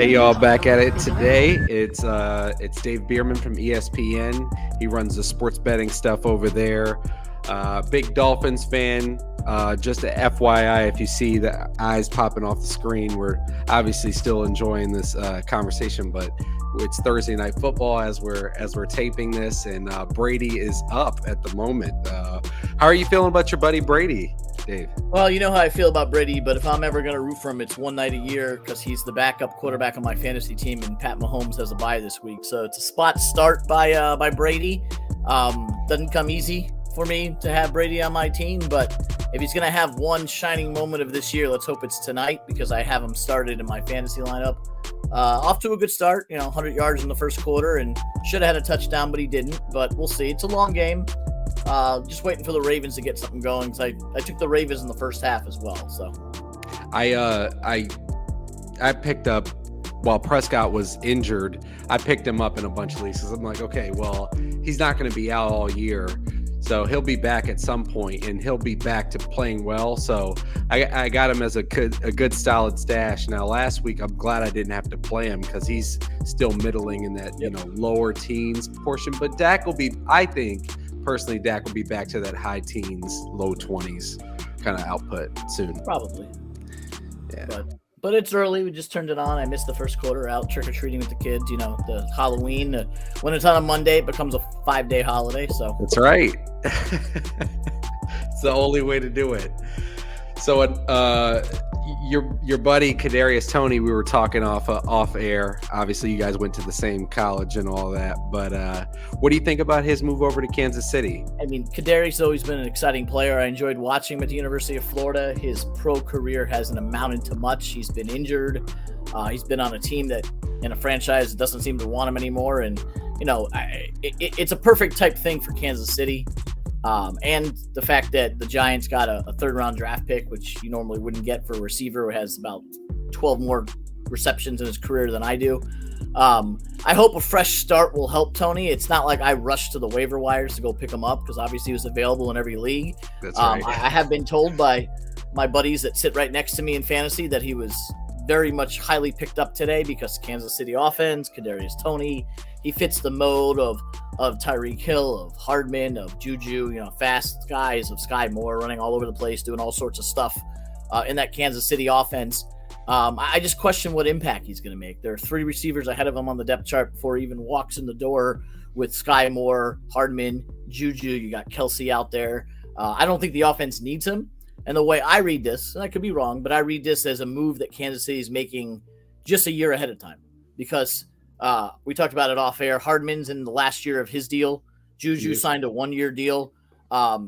Hey y'all, back at it today. It's Dave Bearman from ESPN. He runs the sports betting stuff over there. Big Dolphins fan. Just a FYI, if you see the eyes popping off the screen, we're obviously still enjoying this conversation, but it's Thursday night football as we're taping this, and Brady is up at the moment. How are you feeling about your buddy Brady, Dave? Well, you know how I feel about Brady, but if I'm ever going to root for him, it's one night a year because he's the backup quarterback on my fantasy team, and Pat Mahomes has a bye this week. So it's a spot start by Brady. Doesn't come easy for me to have Brady on my team, but if he's going to have one shining moment of this year, let's hope it's tonight because I have him started in my fantasy lineup. Off to a good start, 100 yards in the first quarter, and should have had a touchdown, but he didn't. But we'll see. It's a long game. Just waiting for the Ravens to get something going. I took the Ravens in the first half as well. So I picked up while Prescott was injured. I picked him up in a bunch of leagues because I'm like, okay, well, he's not going to be out all year, so he'll be back at some point, and he'll be back to playing well. So I got him as a good solid stash. Now last week, I'm glad I didn't have to play him because he's still middling in that lower teens portion. But Dak will be, I think. Personally, Dak will be back to that high teens, low 20s kind of output soon. Probably. Yeah. But it's early. We just turned it on. I missed the first quarter out trick-or-treating with the kids. The Halloween. When it's on a Monday, it becomes a 5-day holiday. So that's right. It's the only way to do it. So your buddy Kadarius Toney, we were talking off air. Obviously, you guys went to the same college and all that. But what do you think about his move over to Kansas City? I mean, Kadarius has always been an exciting player. I enjoyed watching him at the University of Florida. His pro career hasn't amounted to much. He's been injured. He's been on a team that in a franchise that doesn't seem to want him anymore. And it's a perfect type thing for Kansas City. And the fact that the Giants got a third-round draft pick, which you normally wouldn't get for a receiver who has about 12 more receptions in his career than I do. I hope a fresh start will help Toney. It's not like I rushed to the waiver wires to go pick him up because obviously he was available in every league. That's right. I have been told by my buddies that sit right next to me in fantasy that he was very much highly picked up today because Kansas City offense, Kadarius Toney, he fits the mode of Tyreek Hill, of Hardman, of Juju, fast guys, of Sky Moore running all over the place, doing all sorts of stuff in that Kansas City offense. I just question what impact he's going to make. There are 3 receivers ahead of him on the depth chart before he even walks in the door with Sky Moore, Hardman, Juju. You got Kelsey out there. I don't think the offense needs him. And the way I read this, and I could be wrong, but I read this as a move that Kansas City is making just a year ahead of time because we talked about it off air. Hardman's in the last year of his deal. Juju signed a 1-year deal.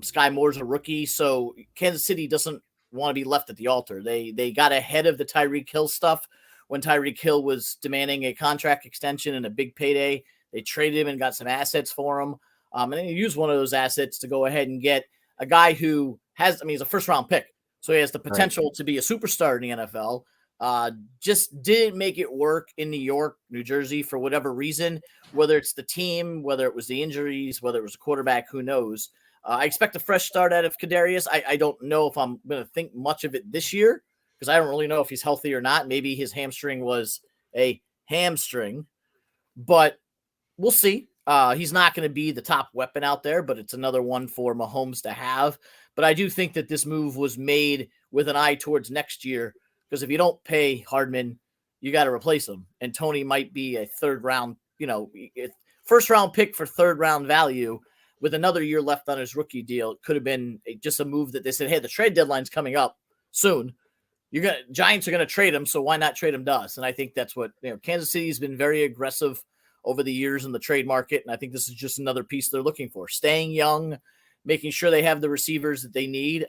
Sky Moore's a rookie. So Kansas City doesn't want to be left at the altar. They got ahead of the Tyreek Hill stuff when Tyreek Hill was demanding a contract extension and a big payday. They traded him and got some assets for him. And then you use one of those assets to go ahead and get a guy who he's a first-round pick. So he has the potential to be a superstar in the NFL. Just didn't make it work in New York, New Jersey for whatever reason, whether it's the team, whether it was the injuries, whether it was a quarterback, who knows. I expect a fresh start out of Kadarius. I don't know if I'm going to think much of it this year because I don't really know if he's healthy or not. Maybe his hamstring was a hamstring, but we'll see. He's not going to be the top weapon out there, but it's another one for Mahomes to have. But I do think that this move was made with an eye towards next year. Because if you don't pay Hardman, you got to replace him. And Toney might be a third-round, first-round pick for third-round value with another year left on his rookie deal. It could have been just a move that they said, hey, the trade deadline's coming up soon. Giants are going to trade him, so why not trade him to us? And I think that's what Kansas City's been very aggressive over the years in the trade market, and I think this is just another piece they're looking for. Staying young, making sure they have the receivers that they need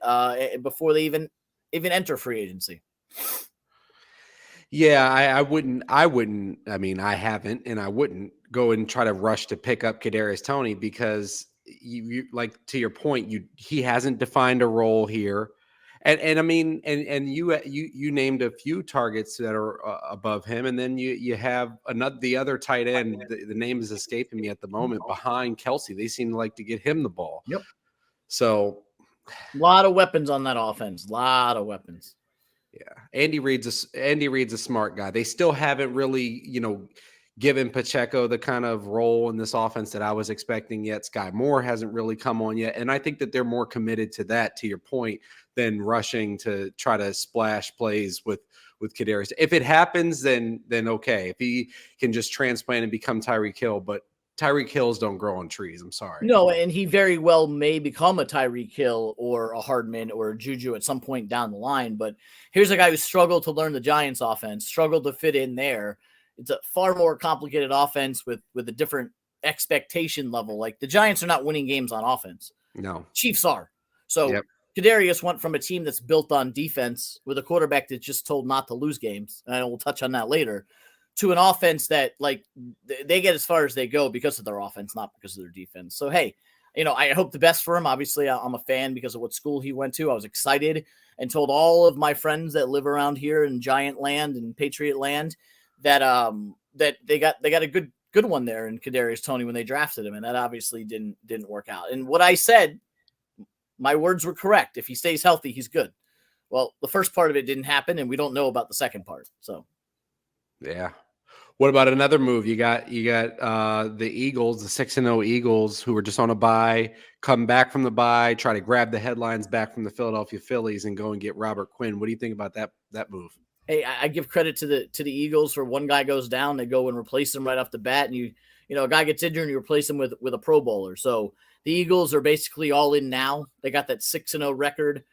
before they even enter free agency. Yeah, I wouldn't. I mean, I haven't, and I wouldn't go and try to rush to pick up Kadarius Toney because you like to your point. He hasn't defined a role here, and I mean, and you named a few targets that are above him, and then you have the other tight end. The name is escaping me at the moment. Behind Kelsey, they seem to like to get him the ball. Yep. So, a lot of weapons on that offense. A lot of weapons. Yeah, Andy Reid's a smart guy. They still haven't really, given Pacheco the kind of role in this offense that I was expecting yet. Sky Moore hasn't really come on yet, and I think that they're more committed to that, to your point, than rushing to try to splash plays with Kadarius. If it happens, then okay. If he can just transplant and become Tyreek Hill, but Tyreek Hills don't grow on trees. I'm sorry. No, and he very well may become a Tyreek Hill or a Hardman or a Juju at some point down the line. But here's a guy who struggled to learn the Giants offense, struggled to fit in there. It's a far more complicated offense with a different expectation level. Like the Giants are not winning games on offense. No. Chiefs are. So Yep. Kadarius went from a team that's built on defense with a quarterback that's just told not to lose games, and we'll touch on that later, to an offense that, like, they get as far as they go because of their offense, not because of their defense. So, hey, I hope the best for him. Obviously, I'm a fan because of what school he went to. I was excited and told all of my friends that live around here in Giant Land and Patriot Land that that they got a good one there in Kadarius Toney when they drafted him, and that obviously didn't work out. And what I said, my words were correct. If he stays healthy, he's good. Well, the first part of it didn't happen, and we don't know about the second part. So, yeah. What about another move? You got the Eagles, the 6-0 Eagles, who were just on a bye, come back from the bye, try to grab the headlines back from the Philadelphia Phillies and go and get Robert Quinn. What do you think about that move? Hey, I give credit to the Eagles for one guy goes down, they go and replace him right off the bat, and a guy gets injured and you replace him with a Pro Bowler. So the Eagles are basically all in now. They got that 6-0 record.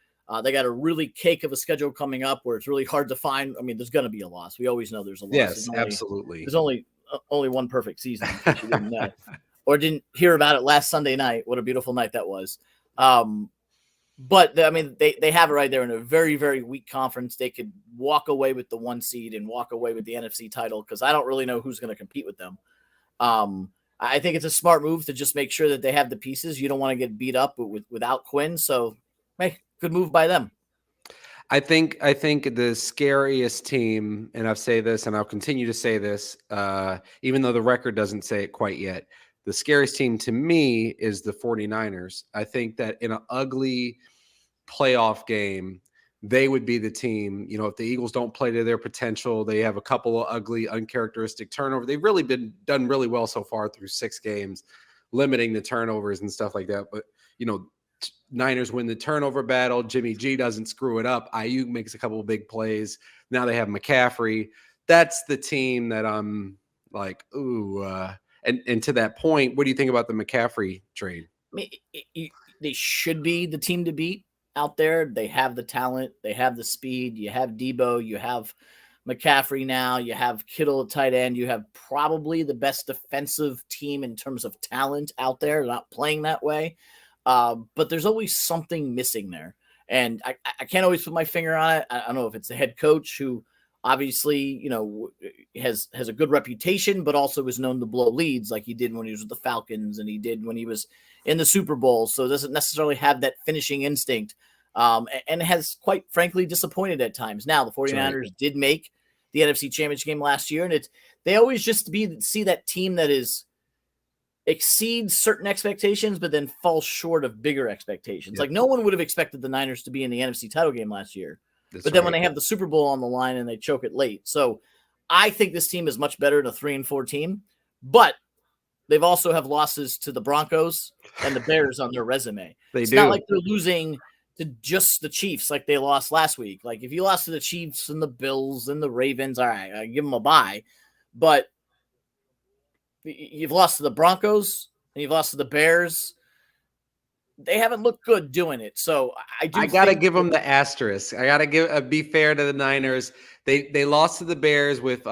They got a really cake of a schedule coming up where it's really hard to find. I mean, there's going to be a loss. We always know there's a loss. Yes, absolutely. There's only one perfect season, if you didn't know, or didn't hear about it last Sunday night. What a beautiful night that was. But I mean, they have it right there in a very, very weak conference. They could walk away with the 1 seed and walk away with the NFC title because I don't really know who's going to compete with them. I think it's a smart move to just make sure that they have the pieces. You don't want to get beat up without Quinn. So, hey, good move by them. I think the scariest team, and I've said this and I'll continue to say this, even though the record doesn't say it quite yet, the scariest team to me is the 49ers. I think that in an ugly playoff game, they would be the team. If the Eagles don't play to their potential, they have a couple of ugly, uncharacteristic turnovers. They've really been done really well so far through 6 games, limiting the turnovers and stuff like that. But, Niners win the turnover battle. Jimmy G doesn't screw it up. Ayuk makes a couple of big plays. Now they have McCaffrey. That's the team that I'm like, ooh. And to that point, what do you think about the McCaffrey trade? I mean, they should be the team to beat out there. They have the talent. They have the speed. You have Debo. You have McCaffrey now. You have Kittle at tight end. You have probably the best defensive team in terms of talent out there. They're not playing that way. But there's always something missing there. And I can't always put my finger on it. I don't know if it's the head coach who obviously, has a good reputation, but also is known to blow leads like he did when he was with the Falcons and he did when he was in the Super Bowl. So doesn't necessarily have that finishing instinct, and has quite frankly disappointed at times. Now, the 49ers did make the NFC Championship game last year, and they always just see that team that exceeds certain expectations, but then falls short of bigger expectations. Yep. Like no one would have expected the Niners to be in the NFC title game last year. But then when they have the Super Bowl on the line and they choke it late. So I think this team is much better than a 3-4 team, but they've also have losses to the Broncos and the Bears on their resume. It's not like they're losing to just the Chiefs like they lost last week. Like if you lost to the Chiefs and the Bills and the Ravens, all right, I give them a bye. But you've lost to the Broncos and you've lost to the Bears. They haven't looked good doing it. So I got to give them the asterisk. I got to be fair to the Niners. They lost to the Bears with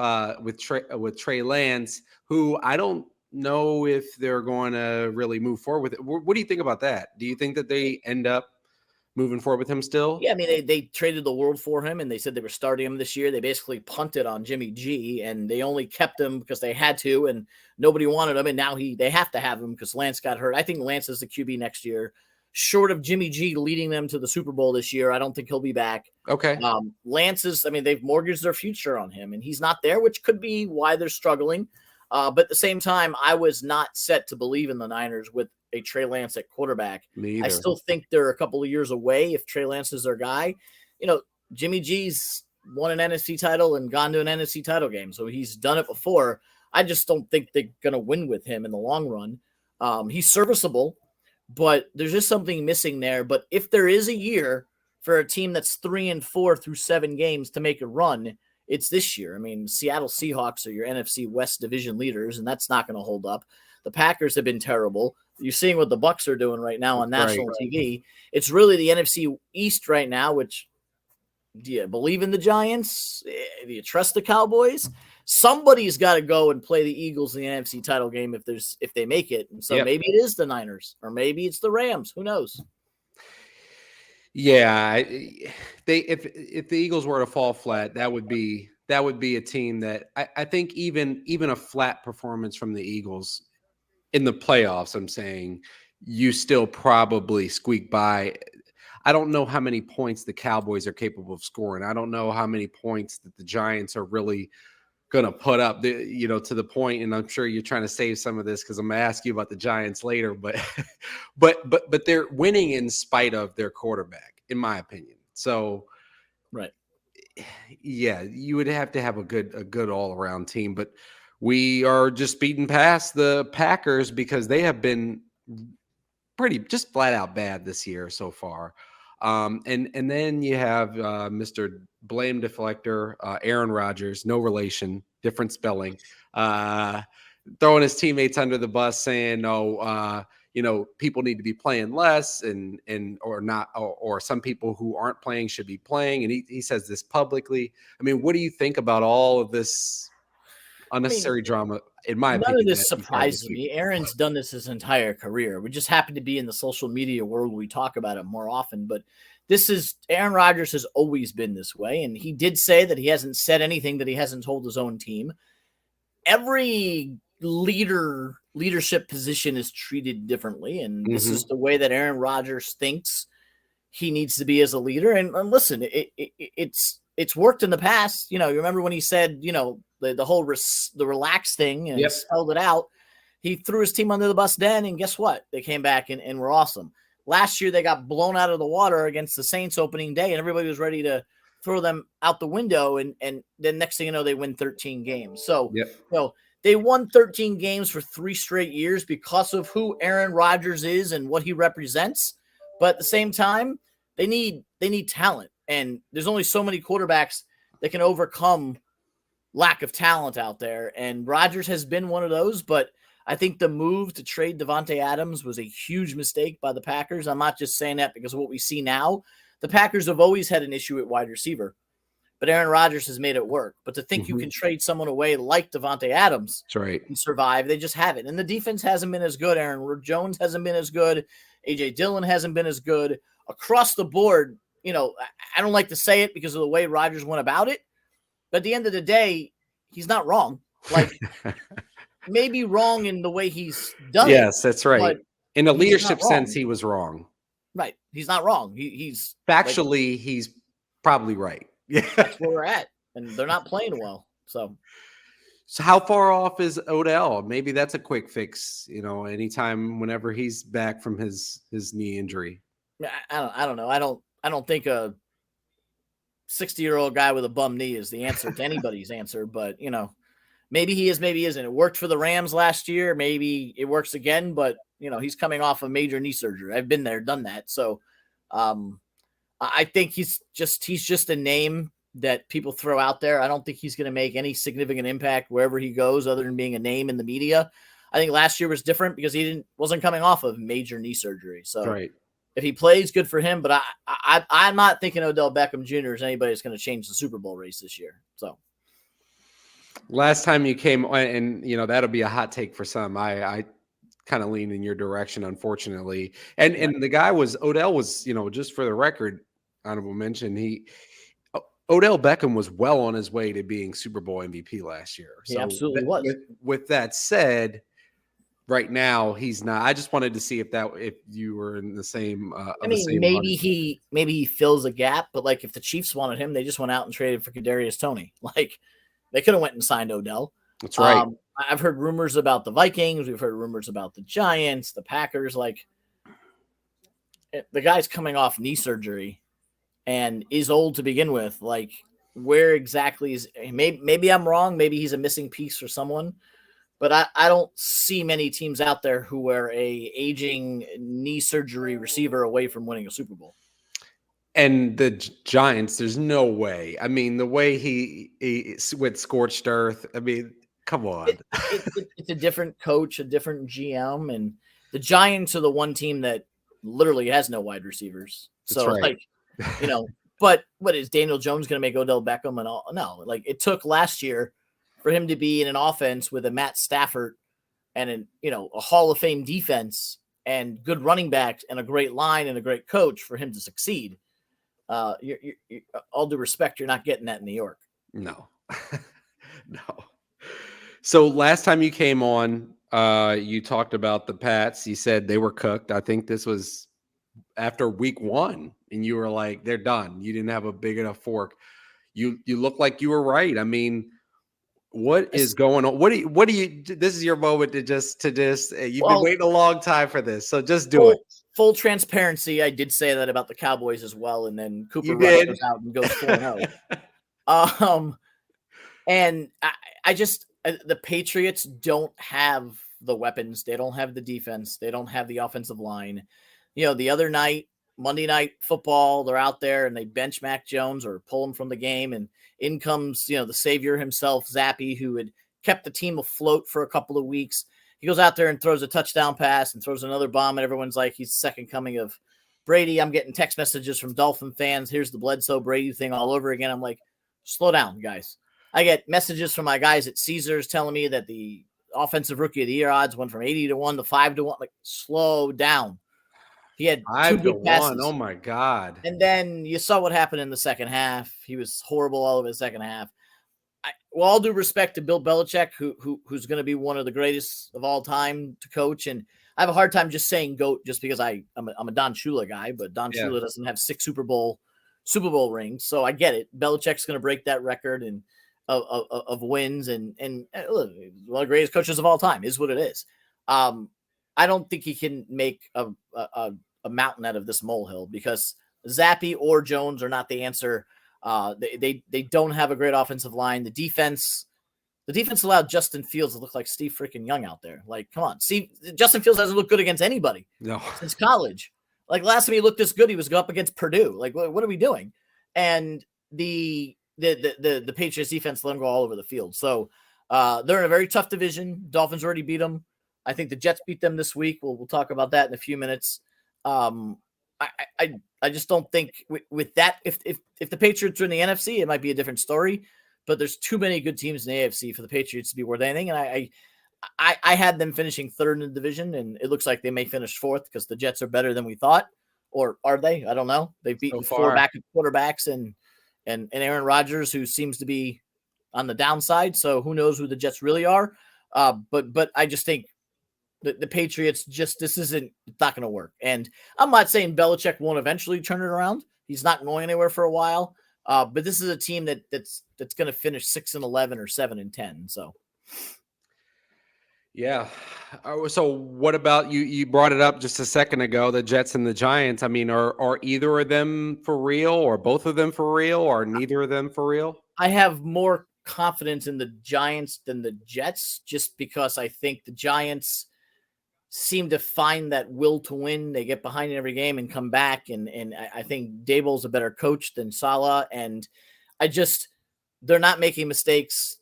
Trey Lance, who I don't know if they're going to really move forward with it. What do you think about that? Do you think that they end up moving forward with him still? Yeah, I mean, they traded the world for him, and they said they were starting him this year. They basically punted on Jimmy G, and they only kept him because they had to, and nobody wanted him, and now they have to have him because Lance got hurt. I think Lance is the QB next year. Short of Jimmy G leading them to the Super Bowl this year, I don't think he'll be back. Okay. Lance they've mortgaged their future on him, and he's not there, which could be why they're struggling. But at the same time, I was not set to believe in the Niners with a Trey Lance at quarterback. Me either. I still think they're a couple of years away if Trey Lance is their guy. Jimmy G's won an NFC title and gone to an NFC title game, so he's done it before. I just don't think they're going to win with him in the long run. He's serviceable, but there's just something missing there. But if there is a year for a team that's 3-4 through 7 games to make a run, it's this year. I mean, Seattle Seahawks are your NFC West division leaders, and that's not going to hold up. The Packers have been terrible. You're seeing what the Bucs are doing right now on national TV. It's really the NFC East right now, which, do you believe in the Giants? Do you trust the Cowboys? Somebody's got to go and play the Eagles in the NFC title game if they make it. And so maybe it is the Niners, or maybe it's the Rams. Who knows? Yeah, if the Eagles were to fall flat, that would be a team that I think even a flat performance from the Eagles in the playoffs, I'm saying, you still probably squeak by. I don't know how many points the Cowboys are capable of scoring. I don't know how many points that the Giants are really going to put up, to the point. And I'm sure you're trying to save some of this because I'm going to ask you about the Giants later, but they're winning in spite of their quarterback, in my opinion. So, right. Yeah, you would have to have a good all around team, but we are just speeding past the Packers because they have been pretty just flat out bad this year so far. And then you have Mr. Blame Deflector, Aaron Rodgers, no relation, different spelling, throwing his teammates under the bus, saying, people need to be playing less or not, or some people who aren't playing should be playing. And he says this publicly. I mean, what do you think about all of this unnecessary drama? In my opinion, none of this surprises me. Aaron's done this his entire career. We just happen to be in the social media world where we talk about it more often, but Aaron Rodgers has always been this way. And he did say that he hasn't said anything that he hasn't told his own team. Every leadership position is treated differently. And this is the way that Aaron Rodgers thinks he needs to be as a leader. And listen, it's worked in the past. You remember when he said, the whole the relax thing and spelled it out. He threw his team under the bus then, and guess what? They came back and were awesome. Last year, they got blown out of the water against the Saints opening day, and everybody was ready to throw them out the window. And then next thing you know, they win 13 games. So, they won 13 games for 3 straight years because of who Aaron Rodgers is and what he represents. But at the same time, they need talent, and there's only so many quarterbacks that can overcome lack of talent out there. And Rodgers has been one of those, but I think the move to trade Davante Adams was a huge mistake by the Packers. I'm not just saying that because of what we see now. The Packers have always had an issue at wide receiver, but Aaron Rodgers has made it work. But to think you can trade someone away like Davante Adams and survive, they just haven't. And the defense hasn't been as good. Aaron Jones hasn't been as good. A.J. Dillon hasn't been as good. Across the board, I don't like to say it because of the way Rodgers went about it, but at the end of the day, he's not wrong. Like, maybe wrong in the way he's done it. Yes, that's right. In a leadership sense, he was wrong. Right. He's not wrong. He's factually, he's probably right. Yeah. That's where we're at. And they're not playing well. So how far off is Odell? Maybe that's a quick fix, anytime whenever he's back from his knee injury. I don't know. I don't think a 60-year-old guy with a bum knee is the answer to anybody's answer, but maybe he is, maybe he isn't. It worked for the Rams last year. Maybe it works again, but he's coming off a major knee surgery. I've been there, done that. So I think he's just a name that people throw out there. I don't think he's going to make any significant impact wherever he goes other than being a name in the media. I think last year was different because he wasn't coming off of major knee surgery. So if he plays, good for him. But I'm not thinking Odell Beckham Jr. is anybody that's going to change the Super Bowl race this year. So last time you came, and that'll be a hot take for some. I kind of lean in your direction, unfortunately. And the guy Odell was, just for the record, honorable mention, Odell Beckham was well on his way to being Super Bowl MVP last year. He absolutely was. With that said, right now he's not. I just wanted to see if you were in the same. Maybe he fills a gap, but like if the Chiefs wanted him, they just went out and traded for Kadarius Toney. Like they could have went and signed Odell. That's right. I've heard rumors about the Vikings. We've heard rumors about the Giants, the Packers. Like the guy's coming off knee surgery. and is old to begin with. Like, where exactly is maybe I'm wrong. Maybe he's a missing piece for someone, but I don't see many teams out there who are a aging knee surgery receiver away from winning a Super Bowl. And the Giants, there's no way. I mean, the way he with scorched earth. I mean, come on. It's a different coach, a different GM, and the Giants are the one team that literally has no wide receivers. That's So, right. like, you know, but what is Daniel Jones going to make Odell Beckham and all? No, like it took last year for him to be in an offense with a Matt Stafford and a Hall of Fame defense and good running backs and a great line and a great coach for him to succeed. You're, all due respect, you're not getting that in New York. No, no. So last time you came on, you talked about the Pats. You said they were cooked. I think this was after week 1, and you were like, they're done. You didn't have a big enough fork. You look like you were right. I mean, what is going on? What do you? This is your moment to just. You've been waiting a long time for this, so just do it. Full transparency, I did say that about the Cowboys as well, and then Cooper Rush goes out and goes 4-0. And I just the Patriots don't have the weapons, they don't have the defense, they don't have the offensive line. The other night, Monday Night Football, they're out there and they bench Mac Jones or pull him from the game, and in comes the savior himself, Zappy, who had kept the team afloat for a couple of weeks. He goes out there and throws a touchdown pass and throws another bomb, and everyone's like, he's the second coming of Brady. I'm getting text messages from Dolphin fans. Here's the Bledsoe Brady thing all over again. I'm like, slow down, guys. I get messages from my guys at Caesars telling me that the offensive rookie of the year odds went from 80-1 to 5-1. Like, slow down. He had 2 big passes. Oh my God. And then you saw what happened in the second half. He was horrible all of the second half. Well, all due respect to Bill Belichick, who's going to be one of the greatest of all time to coach, and I have a hard time just saying GOAT just because I'm a Don Shula guy, but Don Shula doesn't have 6 Super Bowl rings, so I get it. Belichick's going to break that record and of wins, and look, one of the greatest coaches of all time is what it is. I don't think he can make a mountain out of this molehill because Zappy or Jones are not the answer. They don't have a great offensive line. The defense allowed Justin Fields to look like Steve freaking Young out there. Like, come on. See, Justin Fields hasn't looked good against anybody since college. Like, last time he looked this good, he was up against Purdue. Like, what are we doing? And the Patriots defense let him go all over the field. So they're in a very tough division. Dolphins already beat them. I think the Jets beat them this week. We'll talk about that in a few minutes. I just don't think with that, if the Patriots are in the NFC, it might be a different story, but there's too many good teams in the AFC for the Patriots to be worth anything. And I had them finishing 3rd in the division, and it looks like they may finish 4th because the Jets are better than we thought. Or are they? I don't know. They've beaten 4 backup quarterbacks and Aaron Rodgers, who seems to be on the downside. So who knows who the Jets really are. But I just think the Patriots this isn't not going to work. And I'm not saying Belichick won't eventually turn it around. He's not going anywhere for a while. But this is a team that's going to finish 6-11 or 7-10. So, yeah. So what about you? You brought it up just a second ago, the Jets and the Giants. I mean, are either of them for real, or both of them for real, or neither of them for real? I have more confidence in the Giants than the Jets, just because I think the Giants seem to find that will to win. They get behind in every game and come back. And I think Daboll's a better coach than Saleh. And they're not making mistakes.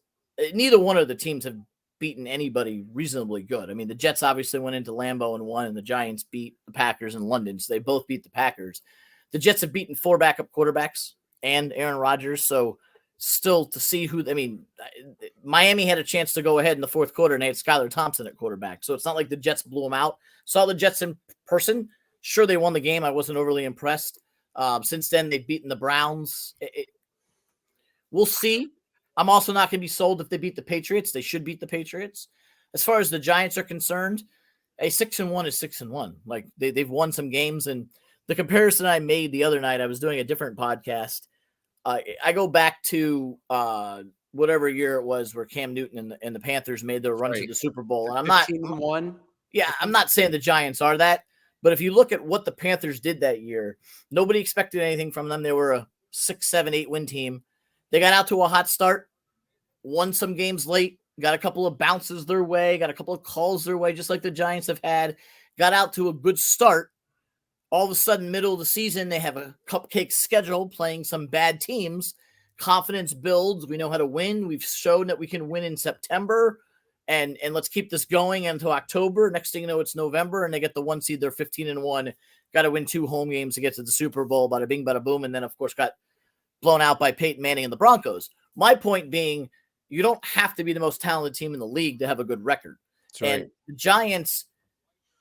Neither one of the teams have beaten anybody reasonably good. I mean, the Jets obviously went into Lambeau and won, and the Giants beat the Packers in London. So they both beat the Packers. The Jets have beaten 4 backup quarterbacks and Aaron Rodgers. So still to see Miami had a chance to go ahead in the 4th quarter, and they had Skylar Thompson at quarterback. So it's not like the Jets blew them out. Saw the Jets in person. Sure, they won the game. I wasn't overly impressed. Since then, they've beaten the Browns. We'll see. I'm also not going to be sold if they beat the Patriots. They should beat the Patriots. As far as the Giants are concerned, a 6-1 is 6-1. Like they've won some games. And the comparison I made the other night, I was doing a different podcast. I go back to whatever year it was where Cam Newton and the Panthers made their run to the Super Bowl. And I'm not 15-1. Yeah, I'm not saying the Giants are that, But if you look at what the Panthers did that year, nobody expected anything from them. They were a 6, 7, 8 win team. They got out to a hot start, won some games late, got a couple of bounces their way, got a couple of calls their way, just like the Giants have had, got out to a good start. All of a sudden, middle of the season, they have a cupcake schedule playing some bad teams. Confidence builds. We know how to win. We've shown that we can win in September. And let's keep this going until October. Next thing you know, it's November, and they get the 1 seed. They're 15-1. Got to win 2 home games to get to the Super Bowl. Bada bing, bada boom. And then, of course, got blown out by Peyton Manning and the Broncos. My point being, you don't have to be the most talented team in the league to have a good record. That's right. And the Giants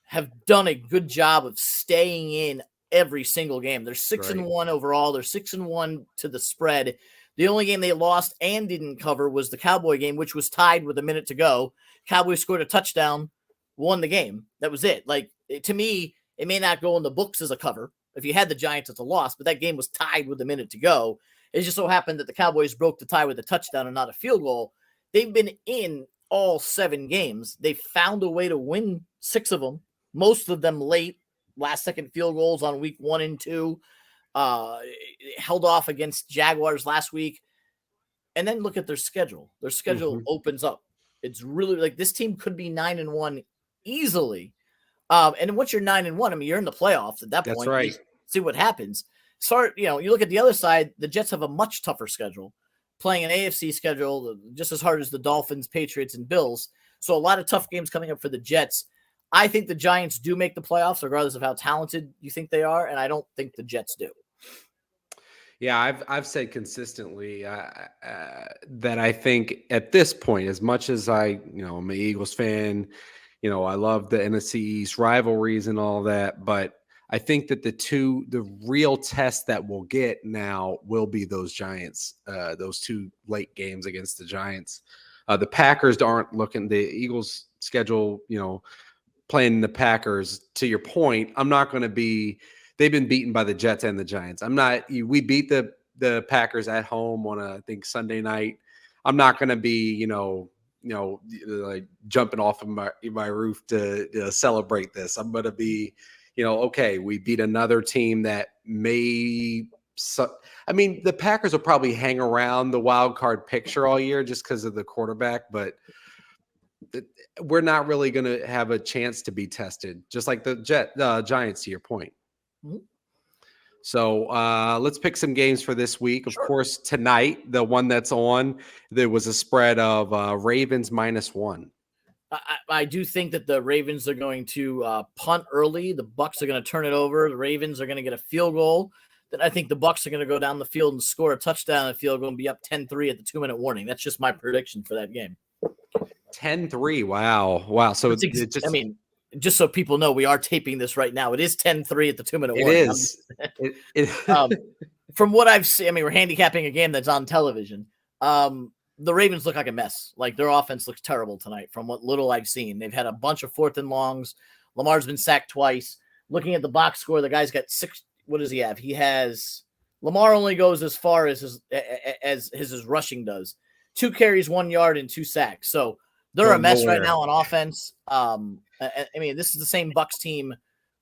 have done a good job of staying in every single game. They're 6-1 overall. They're 6-1 to the spread. The only game they lost and didn't cover was the Cowboy game, which was tied with a minute to go. Cowboys scored a touchdown, won the game. That was it. Like, to me, it may not go in the books as a cover. If you had the Giants, it's a loss, but that game was tied with a minute to go. It just so happened that the Cowboys broke the tie with a touchdown and not a field goal. They've been in all 7 games. They found a way to win 6 of them, most of them late, last-second field goals on week 1 and 2. Held off against Jaguars last week. And then look at their schedule. Their schedule opens up. It's really like this team could be 9-1 easily. And once you're 9-1, I mean, you're in the playoffs at that point. That's right. See what happens. You look at the other side, the Jets have a much tougher schedule, playing an AFC schedule just as hard as the Dolphins, Patriots, and Bills. So a lot of tough games coming up for the Jets. I think the Giants do make the playoffs, regardless of how talented you think they are, and I don't think the Jets do. Yeah, I've said consistently that I think at this point, as much as I'm an Eagles fan, I love the NFC East rivalries and all that, but I think that the real test that we'll get now will be those Giants, those 2 late games against the Giants. The Packers aren't looking. The Eagles schedule, playing the Packers. To your point, I'm not going to be. They've been beaten by the Jets and the Giants. We beat the Packers at home on I think Sunday night. I'm not going to be, like jumping off of my roof to celebrate this. I'm going to be, okay, we beat another team that the Packers will probably hang around the wild card picture all year just because of the quarterback, but we're not really going to have a chance to be tested, just like the Giants, to your point. Mm-hmm. So let's pick some games for this week. Of course, tonight, the one that's on, there was a spread of Ravens -1. I do think that the Ravens are going to punt early. The Bucs are going to turn it over. The Ravens are going to get a field goal. Then I think the Bucs are going to go down the field and score a touchdown and field goal and be up 10-3 at the 2-minute warning. That's just my prediction for that game. 10-3. Wow. So just so people know, we are taping this right now. It is 10-3 at the 2-minute warning. It is. From what I've seen, we're handicapping a game that's on television. The Ravens look like a mess. Like, their offense looks terrible tonight from what little I've seen. They've had a bunch of 4th and longs. Lamar's been sacked twice. Looking at the box score, the guy's got 6. What does he have? Lamar only goes as far as his rushing does. 2 carries, 1 yard, and 2 sacks. So they're a mess right now on offense. This is the same Bucs team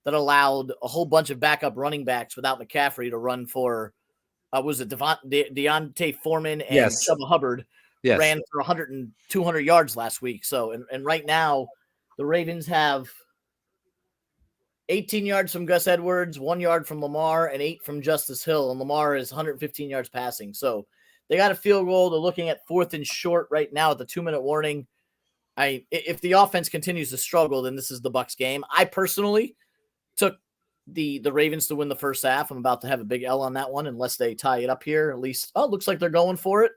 that allowed a whole bunch of backup running backs without McCaffrey to run for, was it Deontay Foreman and Chuba Hubbard ran for 100 and 200 yards last week. So, and right now the Ravens have 18 yards from Gus Edwards, 1 yard from Lamar, and 8 from Justice Hill. And Lamar is 115 yards passing. So they got a field goal. They're looking at 4th and short right now at the 2-minute warning. If the offense continues to struggle, then this is the Bucs game. I personally took the Ravens to win the first half. I'm about to have a big L on that one unless they tie it up here. At least, it looks like they're going for it.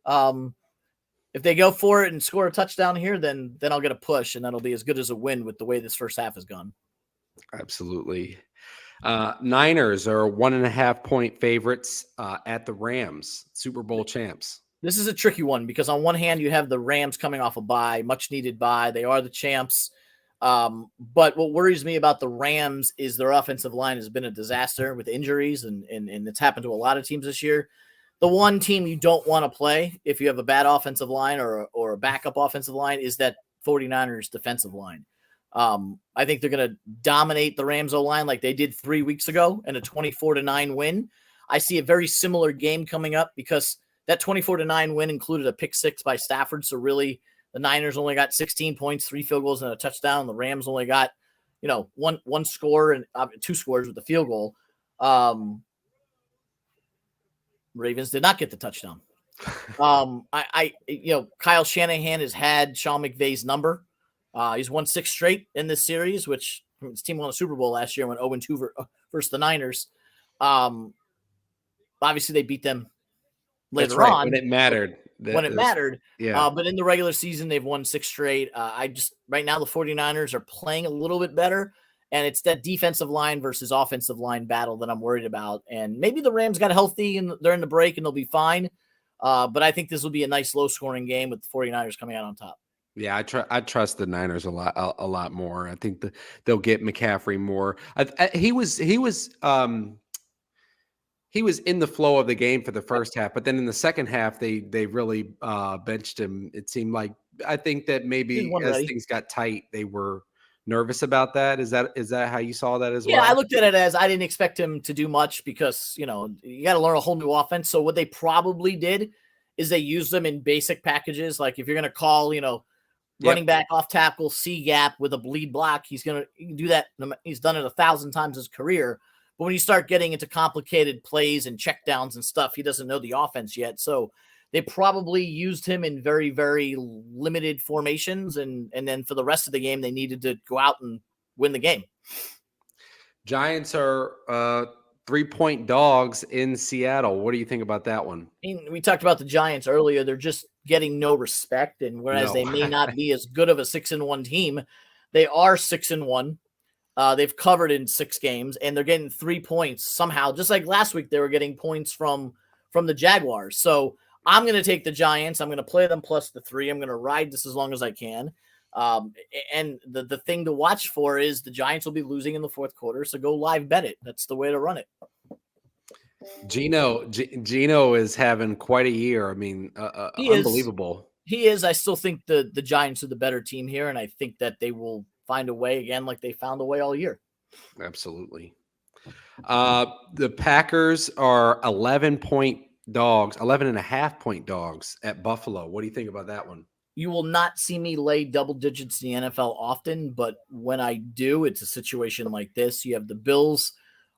If they go for it and score a touchdown here, then I'll get a push, and that'll be as good as a win with the way this first half has gone. Absolutely. Niners are 1.5-point favorites at the Rams, Super Bowl champs. This is a tricky one because on one hand, you have the Rams coming off a bye, much needed bye. They are the champs. But what worries me about the Rams is their offensive line has been a disaster with injuries, and it's happened to a lot of teams this year. The one team you don't want to play if you have a bad offensive line or a backup offensive line is that 49ers defensive line. I think they're going to dominate the Rams O-line like they did 3 weeks ago in a 24-9 win. I see a very similar game coming up because that 24-9 win included a pick six by Stafford. So really, the Niners only got 16 points, 3 field goals, and a touchdown. The Rams only got, one score and 2 scores with the field goal. Ravens did not get the touchdown. Kyle Shanahan has had Sean McVay's number. He's won 6 straight in this series, which his team won a Super Bowl last year, went 0-2 versus the Niners. Obviously, they beat them later on when it mattered. Yeah. But in the regular season, they've won 6 straight. Right now, the 49ers are playing a little bit better, and it's that defensive line versus offensive line battle that I'm worried about. And maybe the Rams got healthy and they're in the break and they'll be fine. But I think this will be a nice low-scoring game with the 49ers coming out on top. Yeah, I trust the Niners a lot more. I think they'll get McCaffrey more. He was in the flow of the game for the first half, but then in the second half they really benched him. It seemed like, I think that maybe as things got tight, they were nervous about that. Is that how you saw that as well? Yeah, I looked at it as I didn't expect him to do much because, you got to learn a whole new offense. So what they probably did is they used them in basic packages. Like if you're going to call, running back off tackle, C gap with a bleed block, he can do that. He's done it 1,000 times his career. But when you start getting into complicated plays and checkdowns and stuff, he doesn't know the offense yet. So they probably used him in very, very limited formations. And then for the rest of the game, they needed to go out and win the game. Giants are 3-point dogs in Seattle. What do you think about that one? I mean, we talked about the Giants earlier. They're just getting no respect. And whereas they may not be as good of a 6-1 team, they are 6-1. They've covered in 6 games, and they're getting 3 points somehow. Just like last week, they were getting points from the Jaguars. So I'm going to take the Giants. I'm going to play them plus the 3. I'm going to ride this as long as I can. And the thing to watch for is the Giants will be losing in the fourth quarter. So go live bet it. That's the way to run it. Gino is having quite a year. I mean, unbelievable. He is. I still think the Giants are the better team here, and I think that they will find a way again like they found a way all year. Absolutely. The Packers are 11-point dogs, 11.5-point dogs at Buffalo. What do you think about that one? You will not see me lay double digits in the NFL often, but when I do, it's a situation like this. You have the Bills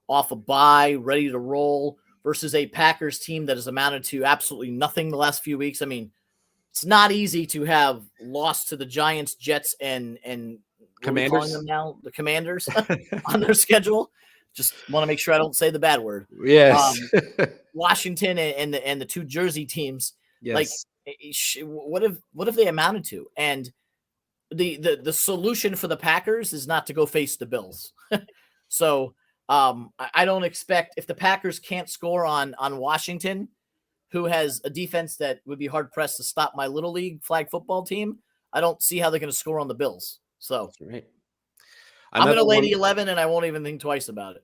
off a bye, ready to roll, versus a Packers team that has amounted to absolutely nothing the last few weeks. I mean, it's not easy to have lost to the Giants, Jets, and Commanders. Calling them now the Commanders on their schedule. Just want to make sure I don't say the bad word. Yes. Washington and the 2 Jersey teams. Yes. Like, what have they amounted to? And the solution for the Packers is not to go face the Bills. So I don't expect, if the Packers can't score on Washington, who has a defense that would be hard pressed to stop my little league flag football team, I don't see how they're going to score on the Bills. So that's right. I'm going to lay the 11, and I won't even think twice about it.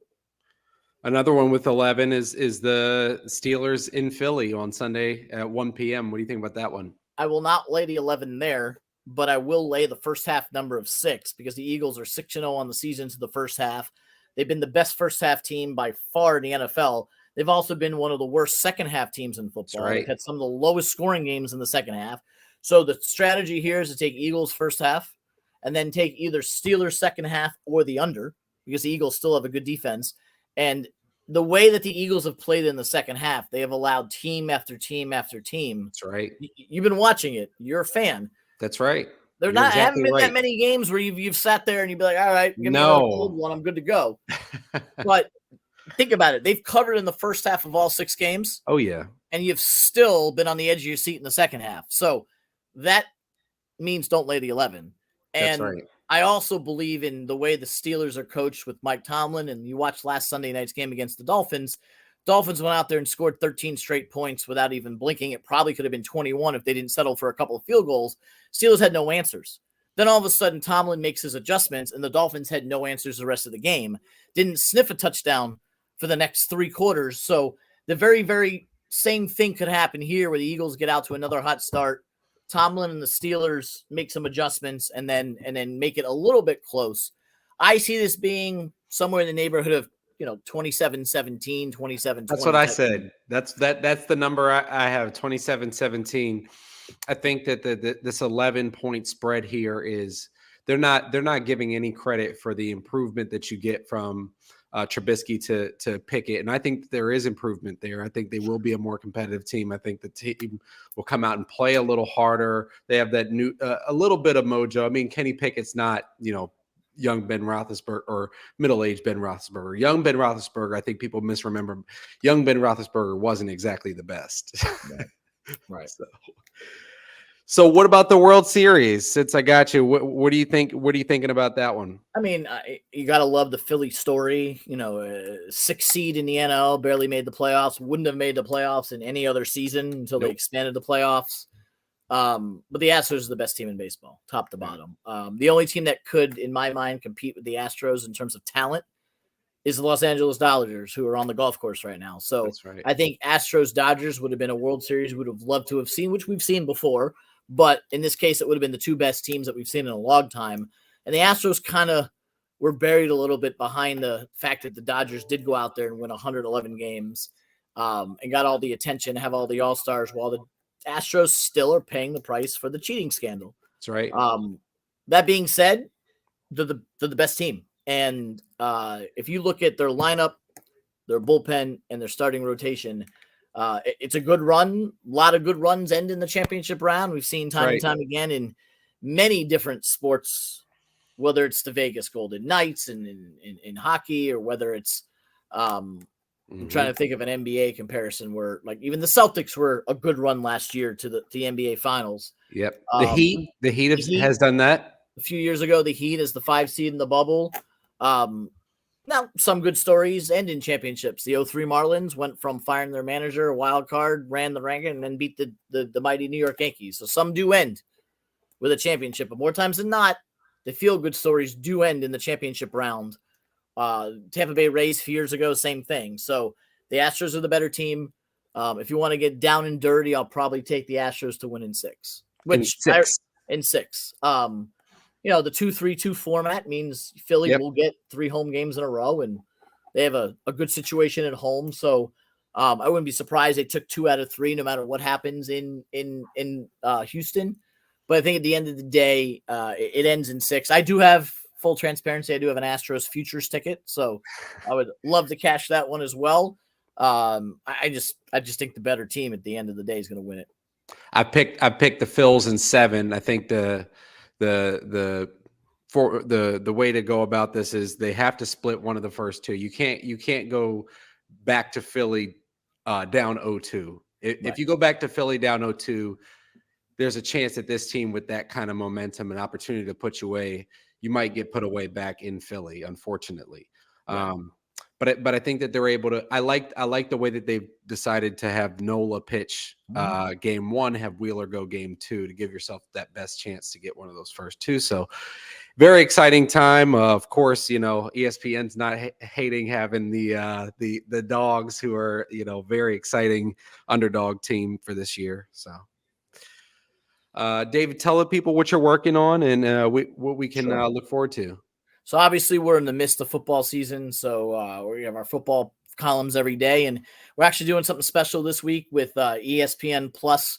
Another one with 11 is the Steelers in Philly on Sunday at 1 p.m. What do you think about that one? I will not lay the 11 there, but I will lay the first half number of 6 because the Eagles are 6-0 on the season to the first half. They've been the best first half team by far in the NFL. They've also been one of the worst second half teams in football. Right. They've had some of the lowest scoring games in the second half. So the strategy here is to take Eagles first half and then take either Steelers second half or the under, because the Eagles still have a good defense. And the way that the Eagles have played in the second half, they have allowed team after team after team. That's right. You've been watching it. You're a fan. That's right. Haven't been that many games where you've sat there and you'd be like, all right, give me another cold one, I'm good to go. But think about it. They've covered in the first half of all 6 games. Oh, yeah. And you've still been on the edge of your seat in the second half. So that means don't lay the 11. And that's right. I also believe in the way the Steelers are coached with Mike Tomlin. And you watched last Sunday night's game against the Dolphins. Dolphins went out there and scored 13 straight points without even blinking. It probably could have been 21 if they didn't settle for a couple of field goals. Steelers had no answers. Then all of a sudden, Tomlin makes his adjustments, and the Dolphins had no answers the rest of the game. Didn't sniff a touchdown for the next 3 quarters. So the very, very same thing could happen here where the Eagles get out to another hot start. Tomlin and the Steelers make some adjustments and then make it a little bit close. I see this being somewhere in the neighborhood of 27-17, 27-20. That's what I said. That's the number I have, 27-17. I think that this 11-point spread here is they're not giving any credit for the improvement that you get from Trubisky to Pickett, and I think there is improvement there. I think they will be a more competitive team. I think the team will come out and play a little harder. They have that new a little bit of mojo. I mean, Kenny Pickett's not young Ben Roethlisberger or middle-aged Ben Roethlisberger. Young Ben Roethlisberger, I think people misremember. Young Ben Roethlisberger wasn't exactly the best. Right. So what about the World Series? Since I got you, what do you think? What are you thinking about that one? I mean, you got to love the Philly story. 6 seed in the NL, barely made the playoffs. Wouldn't have made the playoffs in any other season until they expanded the playoffs. But the Astros are the best team in baseball, top to bottom. The only team that could, in my mind, compete with the Astros in terms of talent is the Los Angeles Dodgers, who are on the golf course right now. So that's right. I think Astros-Dodgers would have been a World Series we would have loved to have seen, which we've seen before. But in this case, it would have been the two best teams that we've seen in a long time. And the Astros kind of were buried a little bit behind the fact that the Dodgers did go out there and win 111 games and got all the attention, have all the All-Stars, while the Astros still are paying the price for the cheating scandal. That's right. That being said, they're the best team. And if you look at their lineup, their bullpen, and their starting rotation, it's a good run. A lot of good runs end in the championship round. We've seen time and time again in many different sports, whether it's the Vegas Golden Knights and in hockey, or whether it's I'm trying to think of an NBA comparison where like even the Celtics were a good run last year to the NBA Finals. Yep. The Heat has done that. A few years ago, the Heat is the 5 seed in the bubble. Now, some good stories end in championships. The 03 Marlins went from firing their manager, a wild card, ran the ranking, and then beat the mighty New York Yankees. So some do end with a championship, but more times than not, the feel-good stories do end in the championship round. Tampa Bay Rays a few years ago, same thing. So the Astros are the better team. If you want to get down and dirty, I'll probably take the Astros to win in 6. In six. The 2-3-2 format means Philly will get 3 home games in a row, and they have a good situation at home. So I wouldn't be surprised they took 2 out of 3, no matter what happens in Houston. But I think at the end of the day, it ends in 6. I do have full transparency. I do have an Astros futures ticket, so I would love to cash that one as well. I just think the better team at the end of the day is going to win it. I picked the Phils in 7. I think the way to go about this is they have to split one of the first 2. You can't go back to Philly down 0-2. If you go back to Philly down 0-2, there's a chance that this team with that kind of momentum and opportunity to put you away, you might get put away back in Philly, unfortunately. Right. But I think that they're able to. I like the way that they've decided to have Nola pitch game 1, have Wheeler go game 2 to give yourself that best chance to get one of those first 2. So very exciting time. Of course, ESPN's not hating having the Dogs, who are very exciting underdog team for this year. So. David, tell the people what you're working on and what we can look forward to. So obviously we're in the midst of football season. So we have our football columns every day, and we're actually doing something special this week with ESPN Plus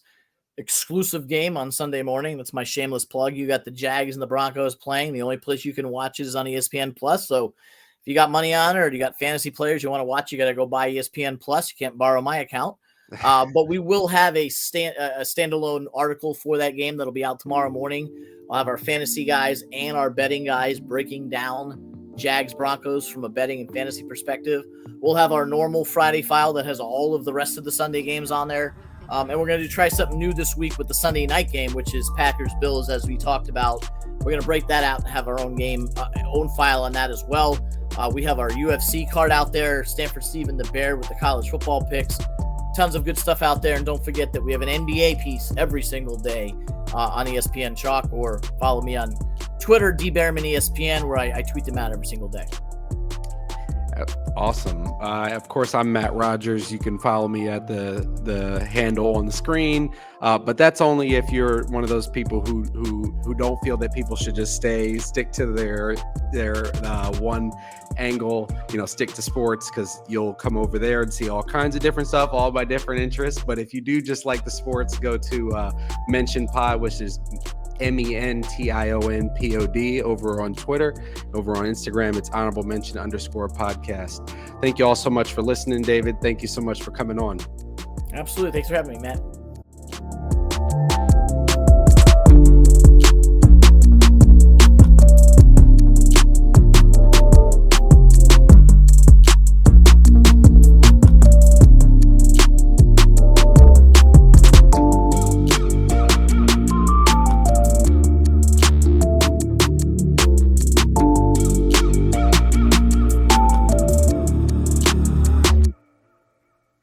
exclusive game on Sunday morning. That's my shameless plug. You got the Jags and the Broncos playing. The only place you can watch it is on ESPN Plus. So if you got money on it, or you got fantasy players you want to watch, you got to go buy ESPN Plus. You can't borrow my account. But we will have a standalone article for that game that'll be out tomorrow morning. We'll have our fantasy guys and our betting guys breaking down Jags Broncos from a betting and fantasy perspective. We'll have our normal Friday file that has all of the rest of the Sunday games on there. And we're going to try something new this week with the Sunday night game, which is Packers Bills, as we talked about. We're going to break that out and have our own game, own file on that as well. We have our UFC card out there, Stanford Steven the Bear with the college football picks. Tons of good stuff out there. And don't forget that we have an NBA piece every single day on ESPN Chalk, or follow me on Twitter, Bearman ESPN, where I tweet them out every single day. Awesome. Of course, I'm Matt Rogers. You can follow me at the handle on the screen, but that's only if you're one of those people who don't feel that people should just stick to their one angle. Stick to sports, because you'll come over there and see all kinds of different stuff, all by different interests. But if you do just like the sports, go to Mention Pod, which is MENTIONPOD over on Twitter. Over on Instagram, it's honorable mention _podcast. Thank you all so much for listening, David. Thank you so much for coming on. Absolutely. Thanks for having me, Matt.